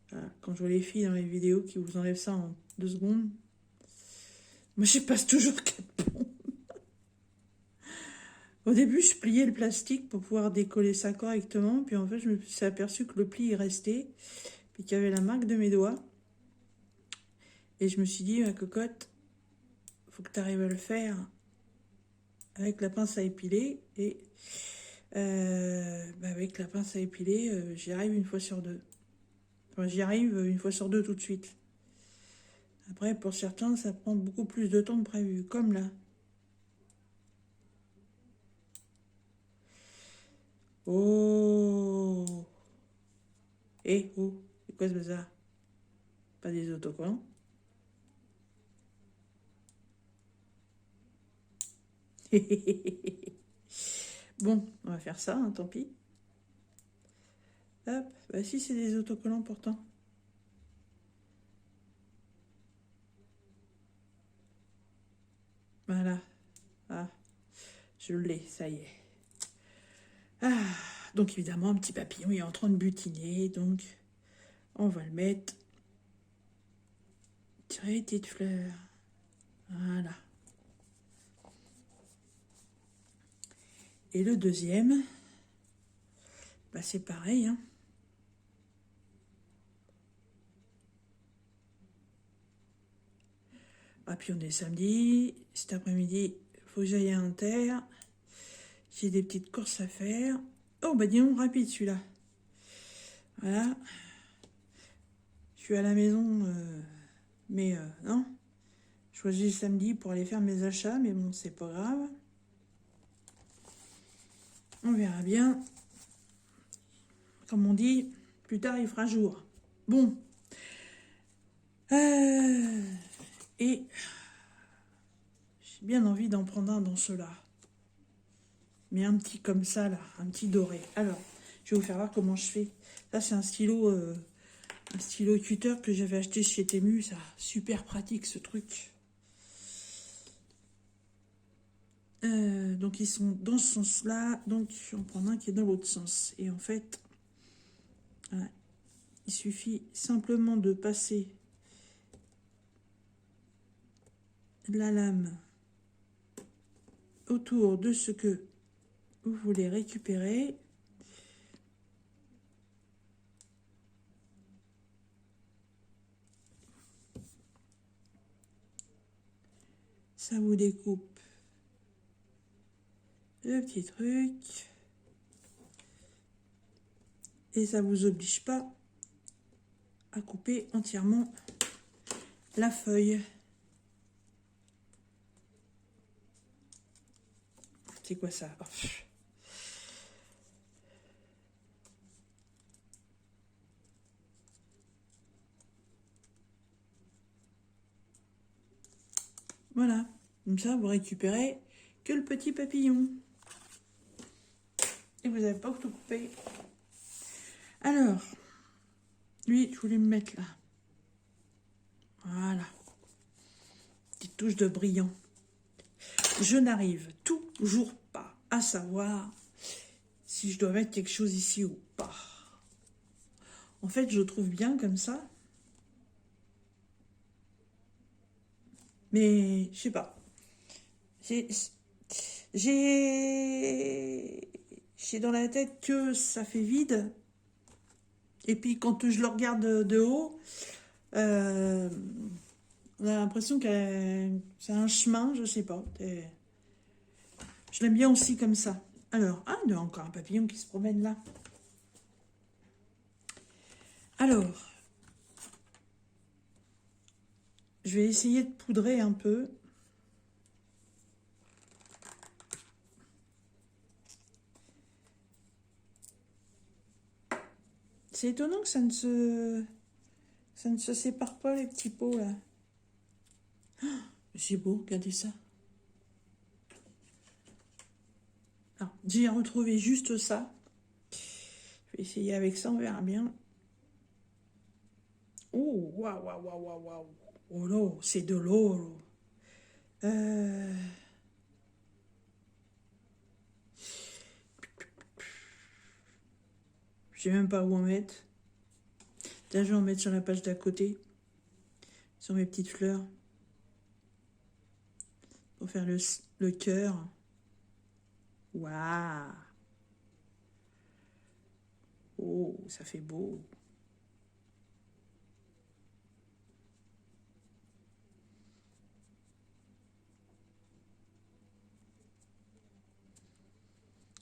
Voilà. Quand je vois les filles dans les vidéos qui vous enlèvent ça en 2 secondes, moi je passe toujours 4 plombs. Au début, je pliais le plastique pour pouvoir décoller ça correctement. Puis en fait, je me suis aperçu que le pli est resté. Puis qu'il y avait la marque de mes doigts. Et je me suis dit, ma cocotte, faut que tu arrives à le faire avec la pince à épiler. Et avec la pince à épiler, j'y arrive une fois sur deux. Enfin, j'y arrive une fois sur deux tout de suite. Après, pour certains, ça prend beaucoup plus de temps que prévu, comme là. Oh! Eh, oh! C'est quoi ce bazar? Pas des autocollants? Bon, on va faire ça, hein, tant pis. Hop, bah si, c'est des autocollants pourtant. Voilà. Ah, je l'ai, ça y est. Ah, donc évidemment, un petit papillon est en train de butiner, donc on va le mettre. Tirer petite fleur. Voilà. Et le deuxième, bah c'est pareil, hein. Ah, puis on est samedi, cet après-midi, faut que j'aille à Inter. J'ai des petites courses à faire. Oh, bah dis donc, rapide celui-là. Voilà. Je suis à la maison, mais non. Je choisis le samedi pour aller faire mes achats, mais bon, c'est pas grave. On verra bien. Comme on dit, plus tard il fera jour. Bon. Et j'ai bien envie d'en prendre un dans ceux-là. Mais un petit comme ça, là, un petit doré. Alors, je vais vous faire voir comment je fais. Ça, c'est un stylo cutter que j'avais acheté chez Temu. Ça, super pratique, ce truc. Donc, ils sont dans ce sens-là. Donc, je vais en prendre un qui est dans l'autre sens. Et en fait, voilà, il suffit simplement de passer la lame autour de ce que vous voulez récupérer. Ça vous découpe le petit truc. Et ça vous oblige pas à couper entièrement la feuille. C'est quoi ça? Oh. Voilà, comme ça vous récupérez que le petit papillon. Et vous n'avez pas tout coupé. Alors, lui, je voulais me mettre là. Voilà. Petite touche de brillant. Je n'arrive toujours pas à savoir si je dois mettre quelque chose ici ou pas. En fait, je trouve bien comme ça. Mais, je sais pas. J'ai dans la tête que ça fait vide. Et puis, quand je le regarde de haut, on a l'impression que c'est un chemin, je sais pas. Je l'aime bien aussi comme ça. Alors, ah, il y a encore un papillon qui se promène là. Alors, je vais essayer de poudrer un peu. C'est étonnant que ça ne se sépare pas, les petits pots là. Oh, c'est beau, regardez ça. Alors, j'ai retrouvé juste ça. Je vais essayer avec ça, on verra bien. Oh, waouh, waouh, waouh, waouh, waouh. Oh là, c'est de l'eau. Je sais même pas où en mettre. Là, je vais en mettre sur la page d'à côté. Sur mes petites fleurs. Pour faire le cœur. Waouh. Oh, ça fait beau.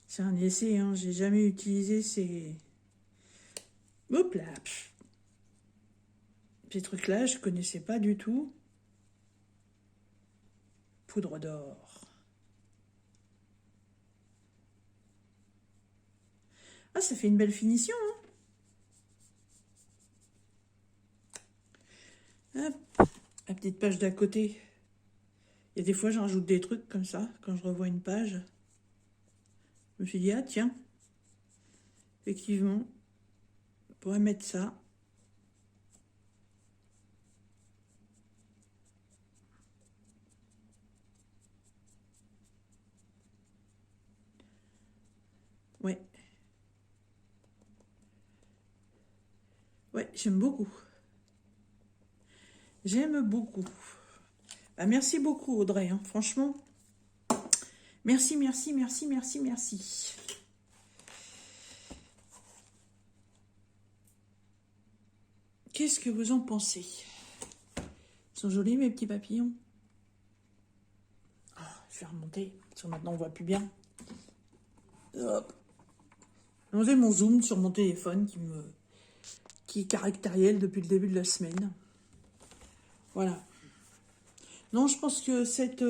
C'est un essai, hein. J'ai jamais utilisé ces... Hop là. Ces trucs-là, je connaissais pas du tout. poudre d'or. Ah, ça fait une belle finition, hein. Hop, la petite page d'à côté. Il y a des fois, j'en rajoute des trucs comme ça, quand je revois une page. Je me suis dit, ah tiens, effectivement, on pourrait mettre ça. Ouais. Ouais, j'aime beaucoup. J'aime beaucoup. Bah, merci beaucoup, Audrey, hein, franchement. Merci, merci, merci, merci, merci. Qu'est-ce que vous en pensez? Ils sont jolis, mes petits papillons. Oh, je vais remonter, parce que maintenant on voit plus bien. Hop. J'ai mon zoom sur mon téléphone qui est caractériel depuis le début de la semaine. Voilà. Non, je pense que cette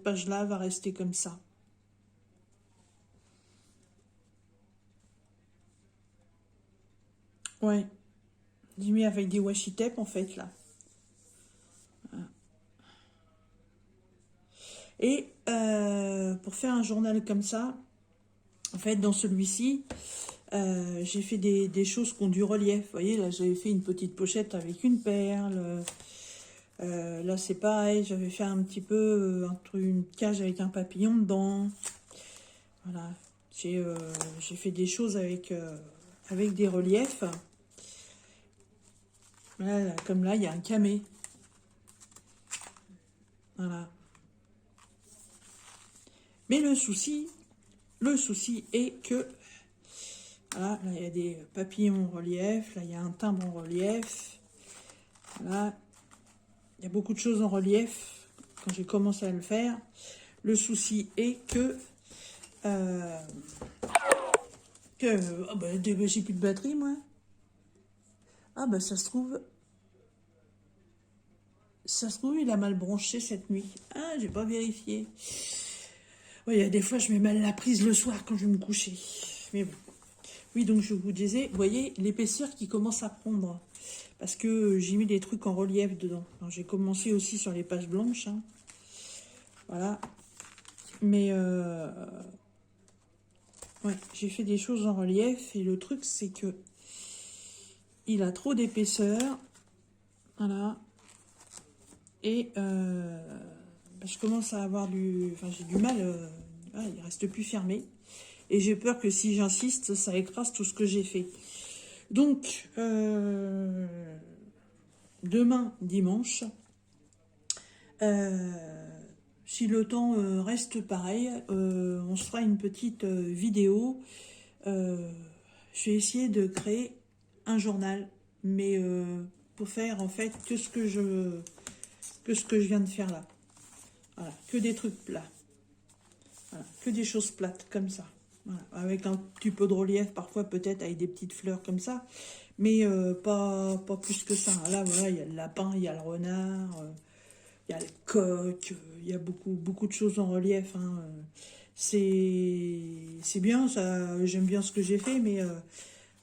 page-là va rester comme ça. Ouais. J'ai mis avec des washi tape, en fait, là. Voilà. Et pour faire un journal comme ça, en fait, dans celui-ci, j'ai fait des choses qui ont du relief. Vous voyez, là, j'avais fait une petite pochette avec une perle. Là, c'est pareil, j'avais fait un petit peu une cage avec un papillon dedans. Voilà, j'ai fait des choses avec des reliefs. Là, comme là, il y a un camé. Voilà. Mais le souci est que, voilà, là, il y a des papillons en relief. Là, il y a un timbre en relief. Voilà. Il y a beaucoup de choses en relief quand j'ai commencé à le faire. Le souci est que... oh bah, j'ai plus de batterie, moi. Ah bah ça se trouve, il a mal branché cette nuit. Ah, j'ai pas vérifié. Oui, il y a des fois, je mets mal la prise le soir quand je vais me coucher. Mais bon. Oui, donc je vous disais, vous voyez, l'épaisseur qui commence à prendre. Parce que j'ai mis des trucs en relief dedans. J'ai commencé aussi sur les pages blanches. Hein. Voilà. Mais, ouais, j'ai fait des choses en relief. Et le truc, c'est que il a trop d'épaisseur. Voilà. Et je commence à avoir j'ai du mal. Il reste plus fermé. Et j'ai peur que si j'insiste, ça écrase tout ce que j'ai fait. Donc, demain, dimanche, si le temps reste pareil, on se fera une petite vidéo. Je vais essayer de créer un journal, mais pour faire en fait que ce que je viens de faire là. Voilà, que des trucs plats. Voilà, que des choses plates comme ça. Voilà, avec un petit peu de relief, parfois peut-être avec des petites fleurs comme ça, mais pas plus que ça. Là, voilà, il y a le lapin, il y a le renard, il y a le coq, il y a beaucoup de choses en relief. Hein. C'est bien, ça. J'aime bien ce que j'ai fait, mais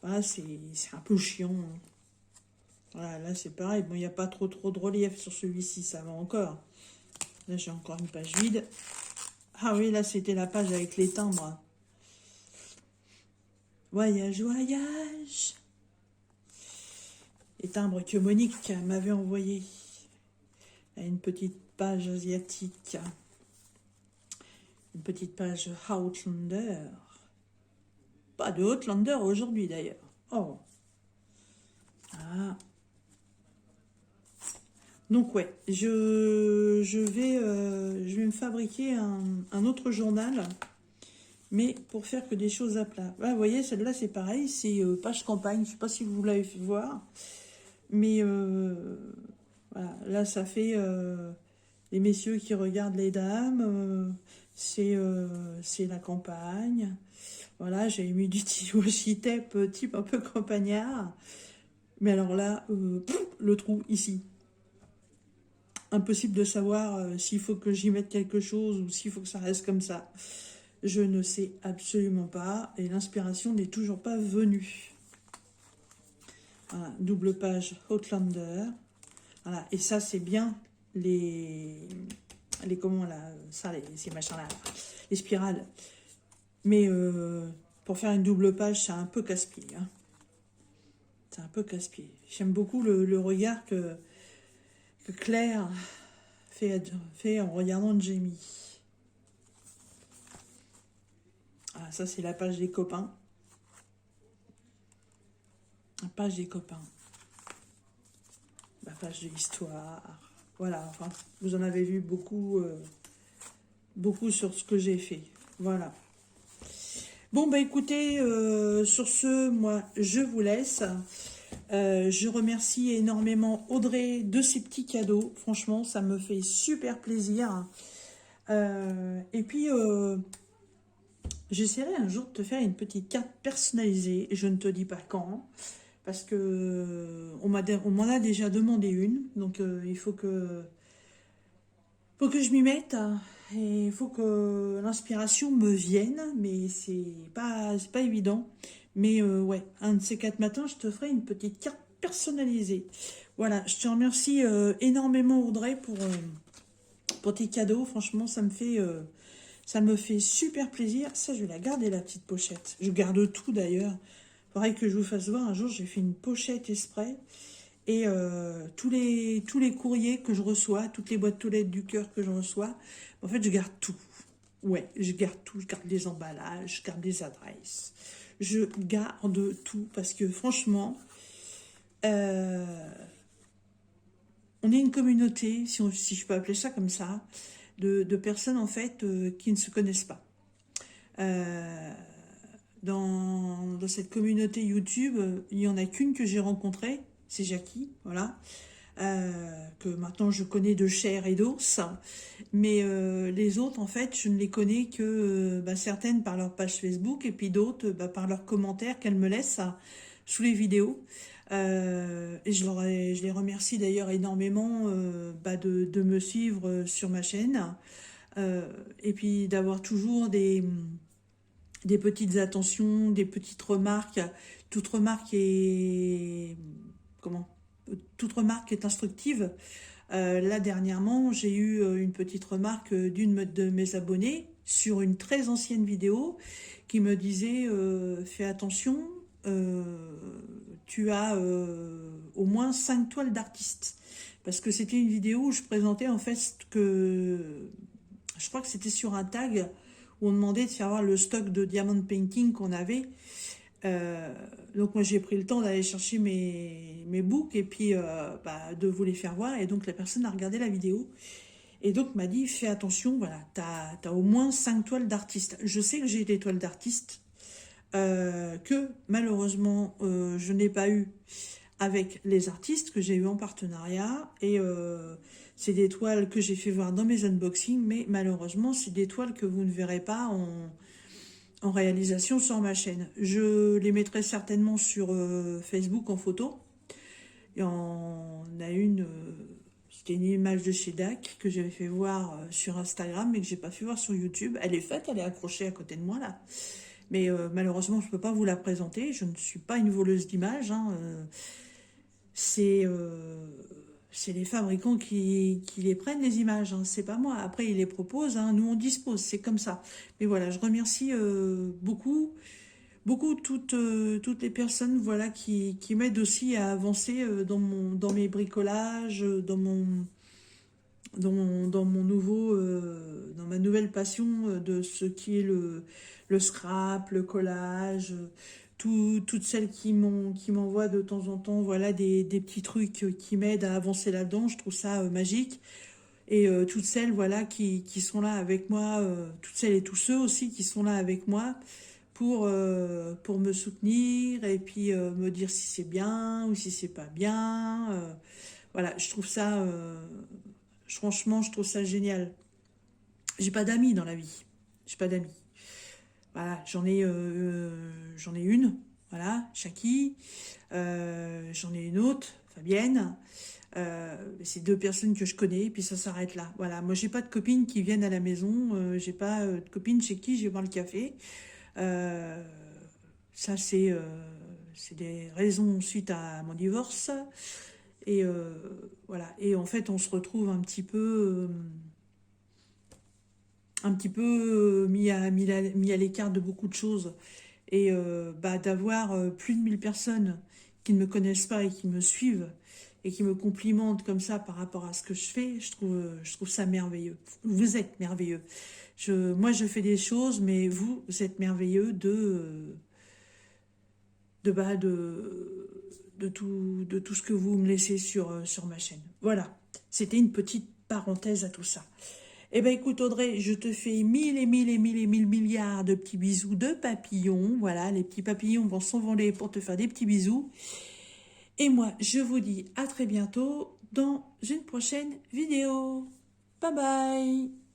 voilà, c'est un peu chiant. Hein. Voilà, là c'est pareil. Bon, il n'y a pas trop de relief sur celui-ci, ça va encore. Là, j'ai encore une page vide. Ah oui, là, c'était la page avec les timbres. Voyage, voyage. Les timbres que Monique m'avait envoyés. Une petite page asiatique. Une petite page Outlander. Pas de Outlander aujourd'hui, d'ailleurs. Oh. Ah. Donc, ouais, je vais me fabriquer un autre journal, mais pour faire que des choses à plat. Là, vous voyez, celle-là, c'est pareil, c'est page campagne. Je ne sais pas si vous l'avez fait voir, mais voilà, là, ça fait les messieurs qui regardent les dames, c'est la campagne. Voilà, j'ai mis du petit washi tape type un peu campagnard, mais alors là, le trou ici. Impossible de savoir s'il faut que j'y mette quelque chose ou s'il faut que ça reste comme ça. Je ne sais absolument pas et l'inspiration n'est toujours pas venue. Voilà, double page Outlander. Voilà, et ça c'est bien les comment là, ça, ces machins là, les spirales. Mais pour faire une double page, c'est un peu casse-pied. Hein. C'est un peu casse-pied. J'aime beaucoup le regard que Claire fait en regardant Jamie. Ah, ça, c'est la page des copains. La page des copains. La page de l'histoire. Voilà, enfin, vous en avez vu beaucoup, beaucoup sur ce que j'ai fait. Voilà. Bon, bah écoutez, sur ce, moi, je vous laisse. Je remercie énormément Audrey de ses petits cadeaux. Franchement, ça me fait super plaisir. Et puis, j'essaierai un jour de te faire une petite carte personnalisée. Je ne te dis pas quand, parce que on m'en a déjà demandé une. Donc, il faut que je m'y mette. Et il faut que l'inspiration me vienne, mais c'est pas évident. Mais ouais, un de ces 4 matins, je te ferai une petite carte personnalisée. Voilà, je te remercie énormément Audrey pour tes cadeaux. Franchement, ça me fait super plaisir. Ça, je vais la garder, la petite pochette. Je garde tout d'ailleurs. Faudrait que je vous fasse voir. Un jour, j'ai fait une pochette exprès. Et tous les courriers que je reçois, toutes les boîtes aux lettres du cœur que je reçois, en fait, je garde tout. Ouais, je garde tout. Je garde les emballages, je garde les adresses. Je garde tout parce que franchement, on est une communauté, si je peux appeler ça comme ça, de personnes en fait qui ne se connaissent pas. Dans cette communauté YouTube, il n'y en a qu'une que j'ai rencontrée, c'est Jackie, voilà. Que maintenant je connais de chair et d'os, mais les autres en fait je ne les connais que certaines par leur page Facebook et puis d'autres par leurs commentaires qu'elles me laissent sous les vidéos. Et je les remercie d'ailleurs énormément de me suivre sur ma chaîne et puis d'avoir toujours des petites attentions, des petites remarques. Toute remarque est comment toute remarque est instructive. Là, dernièrement, j'ai eu une petite remarque d'une de mes abonnés sur une très ancienne vidéo qui me disait fais attention, tu as au moins 5 toiles d'artistes. Parce que c'était une vidéo où je présentais en fait que je crois que c'était sur un tag où on demandait de faire voir le stock de diamond painting qu'on avait. Donc moi j'ai pris le temps d'aller chercher mes books et puis de vous les faire voir, et donc la personne a regardé la vidéo et donc m'a dit fais attention, voilà, t'as au moins 5 toiles d'artistes. Je sais que j'ai des toiles d'artistes que malheureusement je n'ai pas eu avec les artistes que j'ai eu en partenariat, et c'est des toiles que j'ai fait voir dans mes unboxings, mais malheureusement c'est des toiles que vous ne verrez pas en réalisation sur ma chaîne. Je les mettrai certainement sur Facebook en photo. Il y en a une, c'était une image de chez DAC que j'avais fait voir sur Instagram mais que j'ai pas fait voir sur YouTube. Elle est faite, elle est accrochée à côté de moi là. Mais malheureusement, je peux pas vous la présenter. Je ne suis pas une voleuse d'images. Hein. C'est les fabricants qui les prennent, les images, hein. C'est pas moi. Après, ils les proposent, hein. Nous, on dispose, c'est comme ça. Mais voilà, je remercie beaucoup, beaucoup toutes les personnes voilà, qui m'aident aussi à avancer dans mes bricolages, dans mon nouveau, dans ma nouvelle passion de ce qui est le scrap, le collage, toutes celles qui m'envoient de temps en temps voilà des petits trucs qui m'aident à avancer là-dedans. Je trouve ça magique. Et toutes celles voilà qui sont là avec moi, toutes celles et tous ceux aussi qui sont là avec moi pour me soutenir et puis me dire si c'est bien ou si c'est pas bien. Voilà, je trouve ça franchement, je trouve ça génial. J'ai pas d'amis dans la vie. J'ai pas d'amis. Voilà, j'en ai une, voilà, Chaki. J'en ai une autre, Fabienne. C'est deux personnes que je connais, et puis ça s'arrête là. Voilà, moi j'ai pas de copines qui viennent à la maison, j'ai pas de copines chez qui je vais boire le café. Euh, Ça c'est des raisons suite à mon divorce. Et voilà. Et en fait, on se retrouve un petit peu mis à l'écart de beaucoup de choses. Et bah, d'avoir plus de 1000 personnes qui ne me connaissent pas et qui me suivent et qui me complimentent comme ça par rapport à ce que je fais, je trouve ça merveilleux. Vous êtes merveilleux. Moi, je fais des choses, mais vous êtes merveilleux de, bah, de tout ce que vous me laissez sur ma chaîne. Voilà, c'était une petite parenthèse à tout ça. Eh ben écoute Audrey, je te fais mille et mille et mille et mille milliards de petits bisous de papillons. Voilà, les petits papillons vont s'envoler pour te faire des petits bisous. Et moi, je vous dis à très bientôt dans une prochaine vidéo. Bye bye!